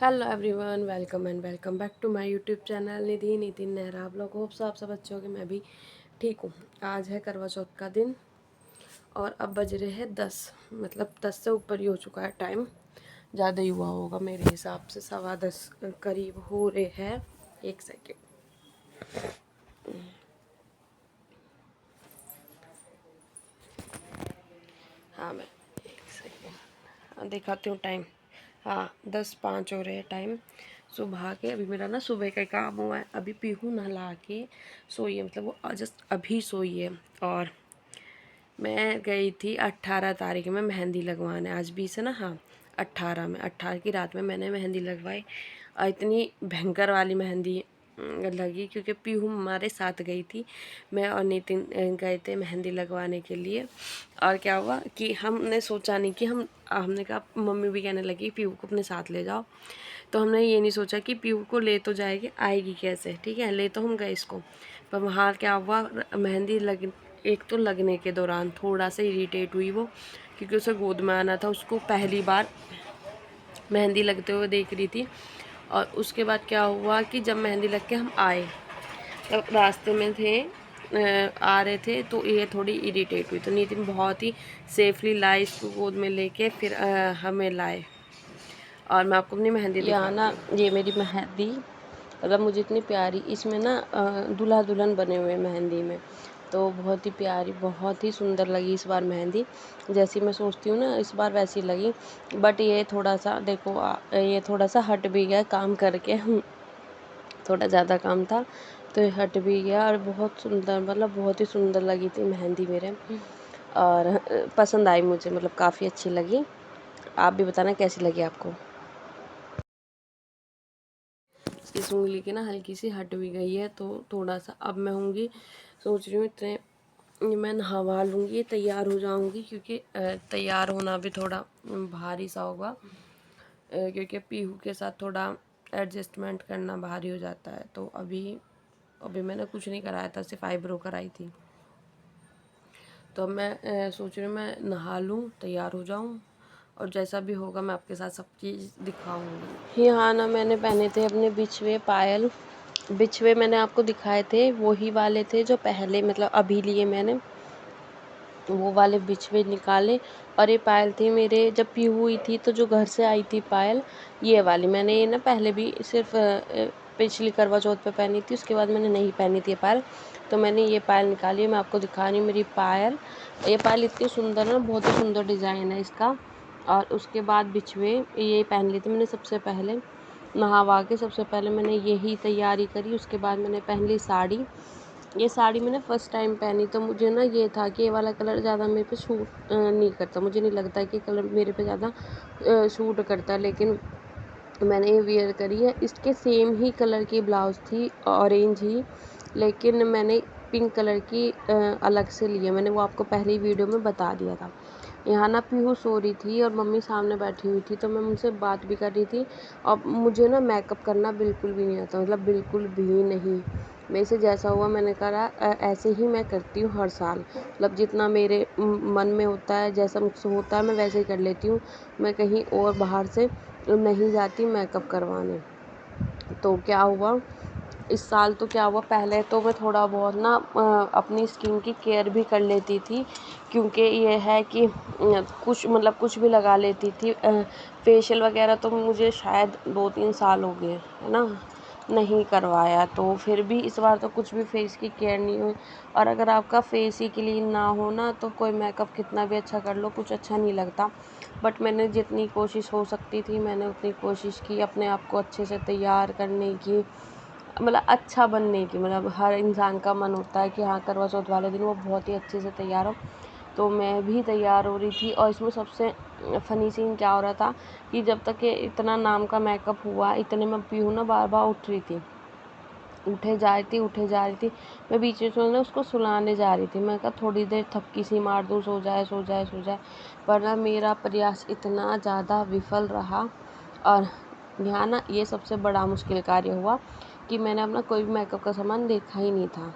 Hello everyone, welcome and welcome back to my YouTube channel Nidhi Nitin Nehra blog. Hope so आप सब अच्छे होंगे, मैं भी ठीक हूँ। आज है करवा चौथ का दिन और अब बज रहे हैं 10, मतलब 10 से ऊपर ही हो चुका है टाइम, ज़्यादा ही हुआ होगा मेरे हिसाब से, 10:15 करीब हो रहे हैं। एक सेकेंड, हाँ मैं एक सेकेंड दिखाती हूँ टाइम। हाँ 10:05 हो रहे हैं टाइम सुबह के। अभी मेरा ना सुबह का काम हुआ है, अभी पीहू नहला के सोई है, मतलब वो जस्ट अभी सोई है। और मैं गई थी 18 तारीख में मेहंदी लगवाने, आज 20 है ना, हाँ 18 की रात में मैंने मेहंदी लगवाई। और इतनी भयंकर वाली मेहंदी लगी, क्योंकि पीहू हमारे साथ गई थी, मैं और नितिन गए थे मेहंदी लगवाने के लिए। और क्या हुआ कि हमने सोचा नहीं कि हमने कहा, मम्मी भी कहने लगी पीहू को अपने साथ ले जाओ, तो हमने ये नहीं सोचा कि पीहू को ले तो जाएगी, आएगी कैसे, ठीक है, ले तो हम गए इसको। पर वहाँ क्या हुआ, मेहंदी लग एक तो लगने के दौरान थोड़ा सा इरिटेट हुई वो, क्योंकि उसे गोद में आना था, उसको पहली बार मेहंदी लगते हुए देख रही थी। और उसके बाद क्या हुआ कि जब मेहंदी लग के हम आए, तब रास्ते में थे, आ रहे थे, तो ये थोड़ी इरिटेट हुई, तो नितिन बहुत ही सेफली लाए इसको गोद में लेके, फिर हमें लाए। और मैं आपको अपनी मेहंदी यहाँ ना, ये मेरी मेहंदी, मतलब मुझे इतनी प्यारी इसमें ना दूल्हा दुल्हन बने हुए मेहंदी में, तो बहुत ही प्यारी, बहुत ही सुंदर लगी इस बार मेहंदी। जैसी मैं सोचती हूँ ना, इस बार वैसी लगी। बट ये थोड़ा सा देखो, ये थोड़ा सा हट भी गया काम करके थोड़ा ज़्यादा काम था, तो ये हट भी गया। और बहुत सुंदर, मतलब बहुत ही सुंदर लगी थी मेहंदी मेरे, और पसंद आई मुझे, मतलब काफ़ी अच्छी लगी। आप भी बताना कैसी लगी आपको। इस उंगली की ना हल्की सी हट भी गई है, तो थोड़ा सा अब मैं होंगी, सोच रही हूँ इतने मैं नहवा लूँगी, तैयार हो जाऊँगी, क्योंकि तैयार होना भी थोड़ा भारी सा होगा, क्योंकि पीहू के साथ थोड़ा एडजस्टमेंट करना भारी हो जाता है। तो अभी अभी मैंने कुछ नहीं कराया था, सिर्फ आईब्रो कराई थी। तो अब मैं सोच रही हूँ मैं नहा लूँ, तैयार हो जाऊँ, और जैसा भी होगा मैं आपके साथ सब चीज़ दिखाऊंगी। यहाँ ना मैंने पहने थे अपने बिछुए पायल, बिछुए मैंने आपको दिखाए थे, वही वाले थे जो पहले, मतलब अभी लिए मैंने, वो वाले बिछुए निकाले। और ये पायल थी मेरे जब पीहू हुई थी, तो जो घर से आई थी पायल, ये वाली मैंने ये ना पहले भी सिर्फ पिछली करवा चौथ पे पहनी थी, उसके बाद मैंने नहीं पहनी थी ये पायल। तो मैंने ये पायल निकाली है, मैं आपको दिखा रही हूँ मेरी पायल। ये पायल इतनी सुंदर है, बहुत ही सुंदर डिज़ाइन है इसका। और उसके बाद बिछुए ये पहन ली थी मैंने सबसे पहले, नहावा के सबसे पहले मैंने यही तैयारी करी। उसके बाद मैंने पहन ली साड़ी। ये साड़ी मैंने फ़र्स्ट टाइम पहनी, तो मुझे ना ये था कि ये वाला कलर ज़्यादा मेरे पे सूट नहीं करता, मुझे नहीं लगता कि कलर मेरे पे ज़्यादा सूट करता। लेकिन मैंने ये वियर करी है, इसके सेम ही कलर की ब्लाउज़ थी, ऑरेंज ही, लेकिन मैंने पिंक कलर की अलग से ली है, मैंने वो आपको पहली वीडियो में बता दिया था। यहाँ ना पीहू सो रही थी और मम्मी सामने बैठी हुई थी, तो मैं उनसे बात भी कर रही थी। और मुझे ना मेकअप करना बिल्कुल भी नहीं आता, मतलब बिल्कुल भी नहीं। मेरे से जैसा हुआ मैंने करा, ऐसे ही मैं करती हूँ हर साल, मतलब जितना मेरे मन में होता है, जैसा मुझसे होता है मैं वैसे ही कर लेती हूँ। मैं कहीं और बाहर से नहीं जाती मेकअप करवाने। तो क्या हुआ इस साल, तो क्या हुआ, पहले तो मैं थोड़ा बहुत ना अपनी स्किन की केयर भी कर लेती थी, क्योंकि ये है कि कुछ, मतलब कुछ भी लगा लेती थी। फेशियल वगैरह तो मुझे शायद 2-3 साल हो गए है ना, नहीं करवाया। तो फिर भी इस बार तो कुछ भी फेस की केयर नहीं हुई। और अगर आपका फेस ही क्लीन ना हो ना, तो कोई मेकअप कितना भी अच्छा कर लो, कुछ अच्छा नहीं लगता। बट मैंने जितनी कोशिश हो सकती थी मैंने उतनी कोशिश की अपने आप को अच्छे से तैयार करने की, मतलब अच्छा बनने की। मतलब हर इंसान का मन होता है कि हाँ करवा चौथ वाले दिन वो बहुत ही अच्छे से तैयार हो। तो मैं भी तैयार हो रही थी। और इसमें सबसे फ़नी सीन क्या हो रहा था कि जब तक ये इतना नाम का मेकअप हुआ, इतने में पीहू ना बार बार उठ रही थी, उठे जा रही थी। मैं बीच बीच में ना उसको सुलाने जा रही थी, मैं कहा थोड़ी देर थपकी सी मार दूँ, सो जाए सो जाए सो जाए। पर ना मेरा प्रयास इतना ज़्यादा विफल रहा। और यहाँ ना ये सबसे बड़ा मुश्किल कार्य हुआ कि मैंने अपना कोई भी मेकअप का सामान देखा ही नहीं था।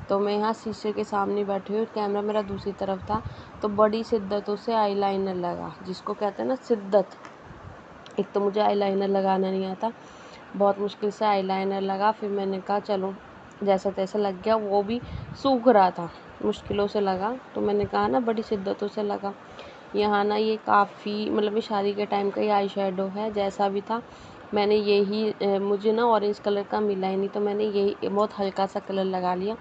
तो मैं यहाँ शीशे के सामने बैठी हुई, कैमरा मेरा दूसरी तरफ था, तो बड़ी शिद्दतों से आईलाइनर लगा, जिसको कहते हैं ना शिद्दत, एक तो मुझे आईलाइनर लगाना नहीं आता, बहुत मुश्किल से आईलाइनर लगा। फिर मैंने कहा चलो जैसा तैसा लग गया, वो भी सूख रहा था, मुश्किलों से लगा। तो मैंने कहा ना बड़ी शिद्दतों से लगा। यहाँ ना ये काफ़ी मतलब ये शादी के टाइम का ही आई शेडो है, जैसा भी था मैंने यही मुझे ना ऑरेंज कलर का मिला ही नहीं, तो मैंने यही बहुत हल्का सा कलर लगा लिया।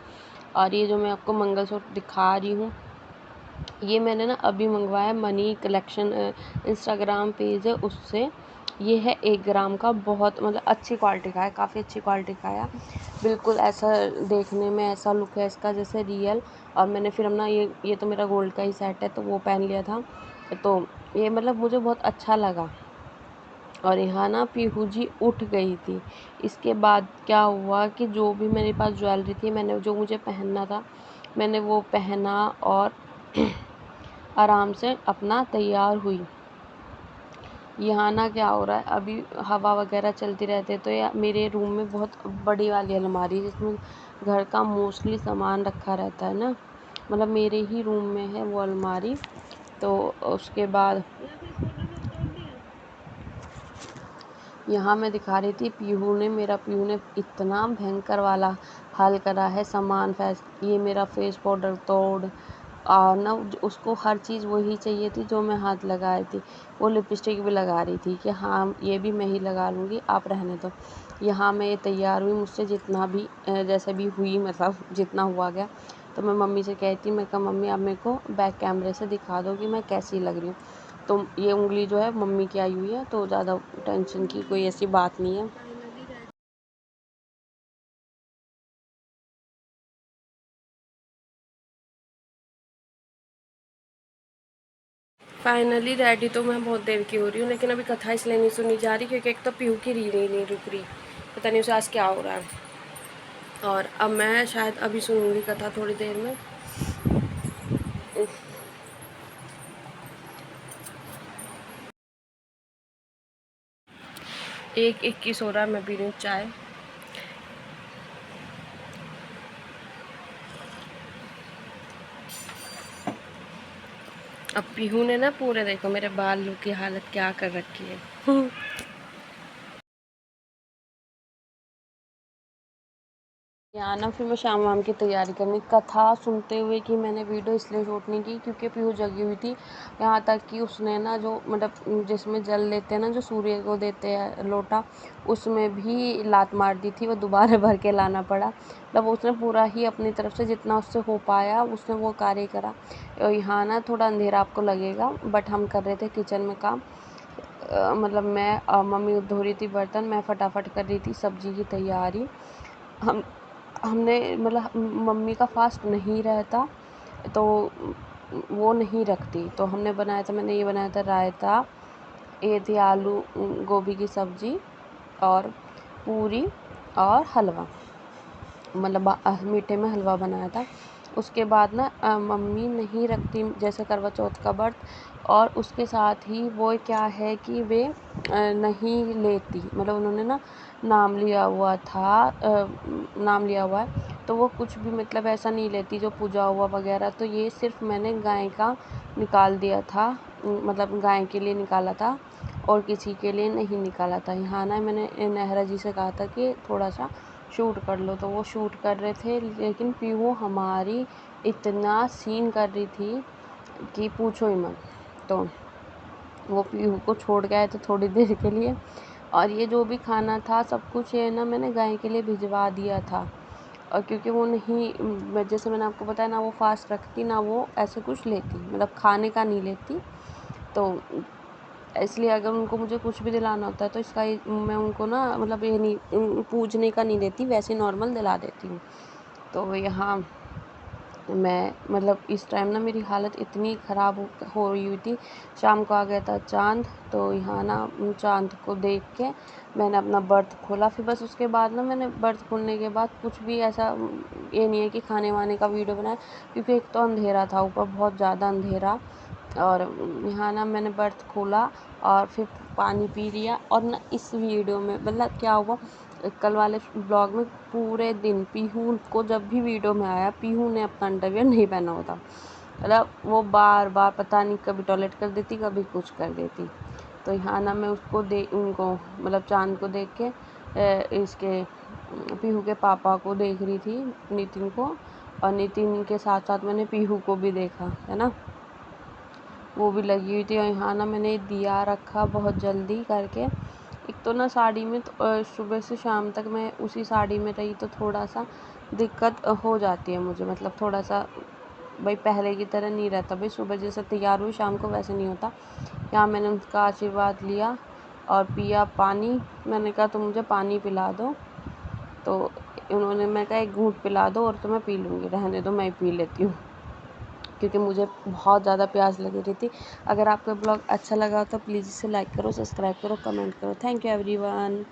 और ये जो मैं आपको मंगलसूत्र दिखा रही हूँ, ये मैंने ना अभी मंगवाया, मनी कलेक्शन इंस्टाग्राम पेज है उससे। ये है 1 ग्राम का, बहुत मतलब अच्छी क्वालिटी का है, काफ़ी अच्छी क्वालिटी का है। बिल्कुल ऐसा देखने में ऐसा लुक है इसका जैसे रियल। और मैंने फिर अपना ये तो मेरा गोल्ड का ही सेट है, तो वो पहन लिया था। तो ये मतलब मुझे बहुत अच्छा लगा। और यहाँ ना पीहू जी उठ गई थी। इसके बाद क्या हुआ कि जो भी मेरे पास ज्वेलरी थी, मैंने जो मुझे पहनना था मैंने वो पहना और आराम से अपना तैयार हुई। यहाँ ना क्या हो रहा है, अभी हवा वगैरह चलती रहती है, तो या मेरे रूम में बहुत बड़ी वाली अलमारी जिसमें घर का मोस्टली सामान रखा रहता है ना, मतलब मेरे ही रूम में है वो अलमारी। तो उसके बाद यहाँ मैं दिखा रही थी, पीहू ने इतना भयंकर वाला हाल करा है, सामान ये मेरा फेस पाउडर तोड़। और ना उसको हर चीज़ वही चाहिए थी जो मैं हाथ लगाई थी। वो लिपस्टिक भी लगा रही थी कि हाँ ये भी मैं ही लगा लूँगी, आप रहने दो। यहाँ मैं तैयार हुई, मुझसे जितना भी जैसे भी हुई, मतलब जितना हुआ गया। तो मैं मम्मी से कहती, मैं कहा मम्मी आप मेरे को बैक कैमरे से दिखा दो कि मैं कैसी लग रही हूँ। तो ये उंगली जो है मम्मी की आई हुई है, तो ज़्यादा टेंशन की कोई ऐसी बात नहीं है। फाइनली रेडी तो मैं बहुत देर की हो रही हूँ, लेकिन अभी कथा इसलिए नहीं सुनी जा रही क्योंकि एक तो पीहू की री नहीं रुक रही, पता नहीं उसे आज क्या हो रहा है। और अब मैं शायद अभी सुनूंगी कथा थोड़ी देर में। एक 21 हो रहा है, मैं पी रही हूँ चाय। अब पीहू ने ना पूरे देखो मेरे बालों की हालत क्या कर रखी है। यहाँ ना फिर मैं शाम वाम की तैयारी करनी, कथा सुनते हुए कि मैंने वीडियो इसलिए शूट नहीं की क्योंकि पीहू जगी हुई थी। यहाँ तक कि उसने ना जो मतलब जिसमें जल लेते हैं ना, जो सूर्य को देते हैं लोटा, उसमें भी लात मार दी थी, वो दोबारा भर के लाना पड़ा। मतलब उसने पूरा ही अपनी तरफ से जितना उससे हो पाया उसने वो कार्य करा। और यहाँ ना थोड़ा अंधेरा आपको लगेगा, बट हम कर रहे थे किचन में काम। मतलब मम्मी धो रही थी बर्तन, मैं फटाफट कर रही थी सब्जी की तैयारी। हम हमने मतलब मम्मी का फास्ट नहीं रहता, तो वो नहीं रखती, तो हमने बनाया था, मैंने ये बनाया था रायता, ये थी आलू गोभी की सब्जी और पूरी और हलवा, मतलब मीठे में हलवा बनाया था। उसके बाद ना मम्मी नहीं रखती जैसे करवा चौथ का व्रत, और उसके साथ ही वो क्या है कि वे नहीं लेती, मतलब उन्होंने ना नाम लिया हुआ था, नाम लिया हुआ है, तो वो कुछ भी मतलब ऐसा नहीं लेती जो पूजा हुआ वगैरह। तो ये सिर्फ मैंने गाय का निकाल दिया था, मतलब गाय के लिए निकाला था और किसी के लिए नहीं निकाला था। यहाँ ना मैंने नेहरा जी से कहा था कि थोड़ा सा शूट कर लो, तो वो शूट कर रहे थे, लेकिन पीहू हमारी इतना सीन कर रही थी कि पूछो ही मत। तो वो पीहू को छोड़ के आए थे थोड़ी देर के लिए। और ये जो भी खाना था सब कुछ ये ना मैंने गाय के लिए भिजवा दिया था। और क्योंकि वो नहीं, जैसे मैंने आपको बताया ना, वो फास्ट रखती ना वो ऐसे कुछ लेती, मतलब खाने का नहीं लेती। तो इसलिए अगर उनको मुझे कुछ भी दिलाना होता है तो मैं उनको ना मतलब ये नहीं पूजने का नहीं देती, वैसे नॉर्मल दिला देती हूँ। तो यहाँ मैं मतलब इस टाइम ना मेरी हालत इतनी ख़राब हो रही हुई थी। शाम को आ गया था चाँद, तो यहाँ ना चाँद को देख के मैंने अपना बर्त खोला। फिर बस उसके बाद ना मैंने बर्त खोलने के बाद कुछ भी ऐसा ये नहीं है कि खाने वाने का वीडियो बनाया, क्योंकि एक तो अंधेरा था, ऊपर बहुत ज़्यादा अंधेरा। और यहाँ ना मैंने बर्त खोला और फिर पानी पी लिया। और ना इस वीडियो में मतलब क्या हुआ, कल वाले ब्लॉग में पूरे दिन पीहू को जब भी वीडियो में आया, पीहू ने अपना अंडरवियर नहीं पहना होता, मतलब वो बार बार पता नहीं कभी टॉयलेट कर देती कभी कुछ कर देती। तो यहाँ ना मैं उसको उनको मतलब चाँद को देख के इसके पीहू के पापा को देख रही थी, नितिन को, और नितिन के साथ साथ मैंने पीहू को भी देखा, है ना, वो भी लगी हुई थी। और यहाँ ना मैंने दिया रखा बहुत जल्दी करके। एक तो ना साड़ी में तो सुबह से शाम तक मैं उसी साड़ी में रही, तो थोड़ा सा दिक्कत हो जाती है मुझे, मतलब थोड़ा सा भाई पहले की तरह नहीं रहता, भाई सुबह जैसे तैयार हुई शाम को वैसे नहीं होता। यहाँ मैंने उनका आशीर्वाद लिया और पिया पानी। मैंने कहा तुम मुझे पानी पिला दो, तो उन्होंने, मैं कहा एक घूंट पिला दो और तो मैं पी लूँगी, रहने दो मैं पी लेती हूँ, क्योंकि मुझे बहुत ज़्यादा प्यास लगी रही थी। अगर आपको ब्लॉग अच्छा लगा तो प्लीज़ इसे लाइक करो, सब्सक्राइब करो, कमेंट करो। Thank you everyone.